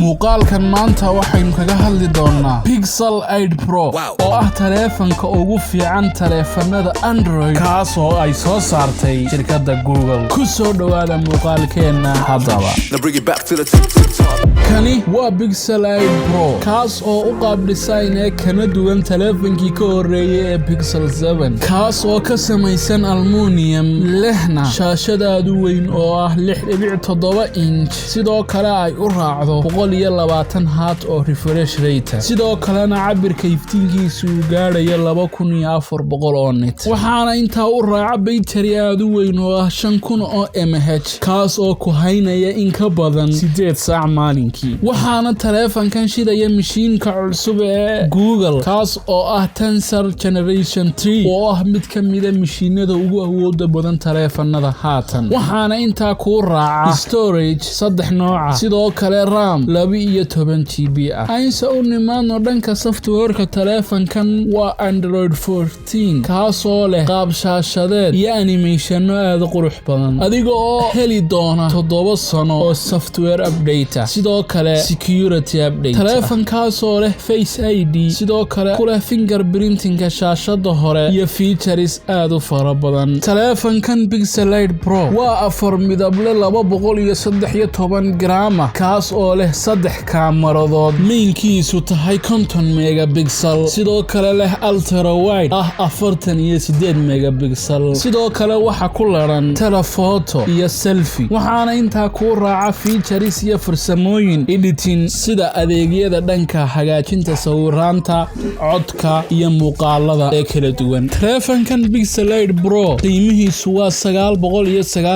muuqaalkan maanta waxaynu kaga hadli doonaa Pixel 8 Pro oo ah taleefanka ugu fiican taleefanada Android kaas oo ay soo saartay shirkadda Google. ku soo dhawaada muuqaalkeena haddaba. kani waa Pixel 8 Pro kaas oo u qaab design ee kana duwan taleefankii ka horeeyay ee Pixel 7 kaas oo ka samaysan aluminum lehna shaashad aad u weyn oo ah 6.7 inch sidoo kale ay u raacdo 120 Hz oo refresh rate sidoo kalena cabirka iftiinkiisu gaadhayo 2400 oo nit waxaana intaa u raaca battery aad u weyn oo ah 5000 mAh kaas oo ku haynaya in ka badan 8 saac maalinkii waxaana taleefankan shidaya mashiinka cusub ee Google kaas oo ah Tensor Generation 3 oo ah mid ka mid ah mashiinada ugu awoodda badan taleefanada haatan waxaana intaa ku raaca storage 3 nooc sidoo kale RAM 12 GB ah ayse u nimaadno dhanka software-ka taleefankan waa Android 14 kaas oo leh qaab shaashadeed iyo animation aad u qurux badan adiga oo heli doona 7 sano oo software update sidoo kale security update taleefankaas oo leh Face ID sidoo kale ku leh fingerprinting shaashada hore iyo features aad u fara badan taleefankan Pixel 8 Pro waa 4 midable 213 gram kaas oo leh 3 kaamaradood mainkiisu tahay 50 megapixel sidoo kale leh ultra wide ah 48 megapixel sidoo kale waxa ku laran telephoto iyo selfie waxaana intaa ku raaca features iyo farsamooyin editing sida adeegyada dhanka hagaajinta sawiraanta codka iyo muuqaalada ee kala duwan taleefankan Pixel 8 Pro qiimihiisu waa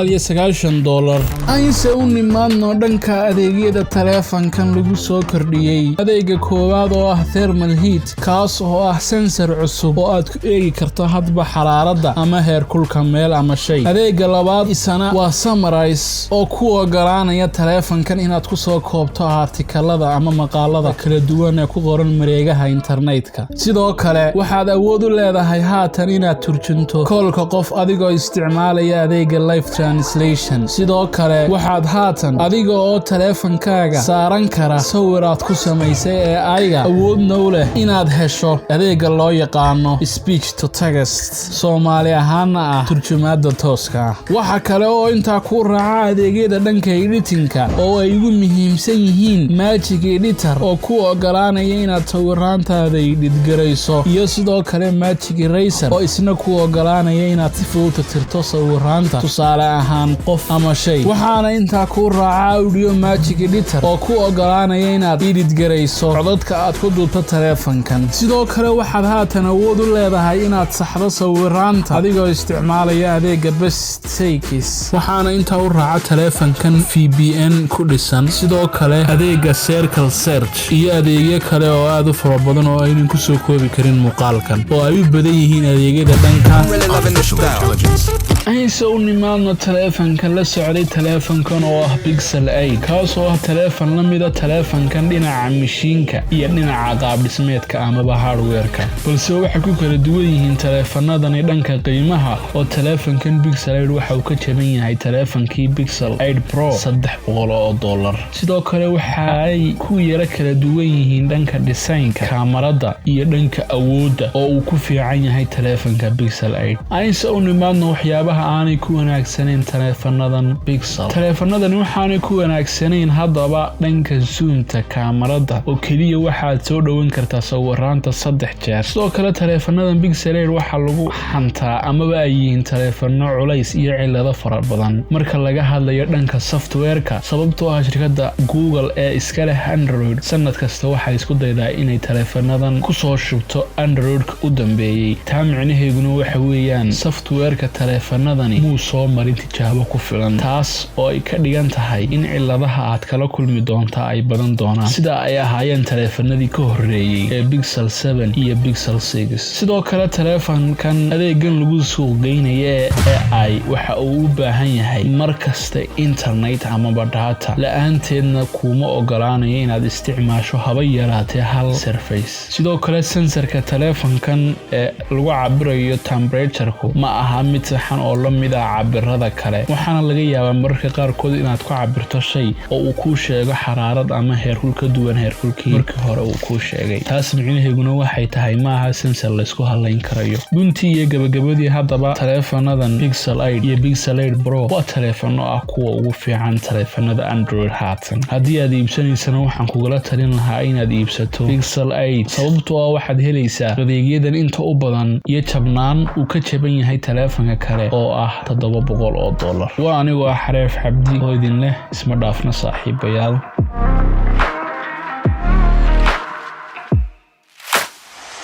$999 ayse u nimaadno dhanka adeegyada taleefankan lagu soo kordhiyay adeega koowaad oo ah thermal heat kaas oo ah sensor cusub oo aad ku eegi karto hadba xaraarada ama heerkulka meel ama shay adeega labaad isana waa summarize oo ku ogolaanaya taleefankan inaad ku soo koobto artikalada ama maqaalada kala duwan ee ku qoran mareegaha internetka sidoo kale waxaad awood u leedahay haatan inaad turjunto koolka qof adigoo isticmaalaya adeega live translation sidoo kale waxaad haatan adiga oo taleefankaaga saaran kara sawir aad ku samaysay ee ayga awoodna u leh inaad hesho adeega loo yaqaano speech to text Soomaali ahaana ah turjumaada tooska ah waxa kale oo intaa ku raaca adeegyada dhanka editingka oo ay ugu muhiimsan yihiin Magic Editor oo ku ogolaanaya inaad sawiraantaada edit garayso iyo sidoo kale Magic Eraser oo isna ku ogolaanaya inaad si fudud u tirto sawiraanta tusaale ahaan qof ama shay waxaana intaa ku raaca Audio Magic Editor oo ku ogolaanaya inaad edit garayso codadka aad ku duubto taleefankan sidoo kale waxaad haatan awood u leedahay inaad saxdo sawiraanta adigoo isticmaalaya adeega Best Takes waxaana intaa u raaca taleefankan VPN ku dhisan sidoo kale adeega Circle Search iyo adeegyo kale oo aad u fara badan oo aynan ku soo koobi karin muuqaalkan oo ay u badan yihiin adeegyada dhanka ayse u nimaadno taleefankan la socday taleefankan oo ah Pixel 8 kaas oo ah taleefan la mid ah taleefankan dhinaca mashiinka iyo dhinaca qaab dhismeedka ama hardware-ka balse waxay ku kala duwan yihiin taleefanadani dhanka qiimaha oo taleefankan Pixel 8 waxa uu ka jaban yahay taleefankii Pixel 8 Pro $300 sidoo kale waxa ay ku yara kala duwan yihiin dhanka designka kaamarada iyo dhanka awoodda oo uu ku fiican yahay taleefanka Pixel 8 ayse u nimaadno waxyaabaha aanay ku wanaagsaneyn taleefanadan Pixel taleefanadani waxaanay ku wanaagsaneyn haddaba dhanka zoomta kaamarada oo kaliya waxaad soo dhawan kartaa sawiraanta 3 jeer sidoo kale taleefanadan Pixel 8 waxa lagu xantaa amaba ay yihiin taleefano culays iyo cilado fara badan marka laga hadlayo dhanka software-ka sababtoo ah shirkadda Google ee iska leh Android sanad kasta waxay isku daydaa inay taleefanadan ku soo shubto Android-ka u dambeeyay taa micnaheeduna waxa weeyaan software-ka taleefanadani muu soo marin tijaabo ku filan taas oo ay ka dhigan tahay in ciladaha aad kala kulmi doontaa ay badan doonaan sida ay ahaayeen taleefanadii ka horeeyay ee Pixel 7 iyo Pixel 6 sidoo kale taleefankan adeegan lagu suuq geynaya AI waxa uu u baahan yahay markasta internet ama data la'aanteedna kuma ogolaanayo inaad isticmaasho haba yaraatee hal surface sidoo kale sensorka taleefankan ee lagu cabirayo temperature-ku ma aha mid saxan oo la mid ah cabirada kale waxaana laga yaabaa mararka qaarkood inaad ku cabirto shay oo uu ku sheego xaraarad ama heerkul ka duwan heerkulkii markii hore uu ku sheegay. taas micnaheeduna waxay tahay maaha sensor la isku halayn karayo. guntii iyo gabagabadii haddaba taleefanadan Pixel 8 iyo Pixel 8 Pro waa taleefano ah kuwa ugu fiican taleefanada Android haatan. haddii aad iibsanaysana waxaan kugula talin lahaa inaad iibsato Pixel 8 sababtoo ah waxaad helaysaa adeegyadan inta u badan iyo jabnaan uu ka jaban yahay taleefanka kale oo ah $700. waa anigoo ah Xareef Cabdi oo idin leh isma dhaafna saaxiibayaal.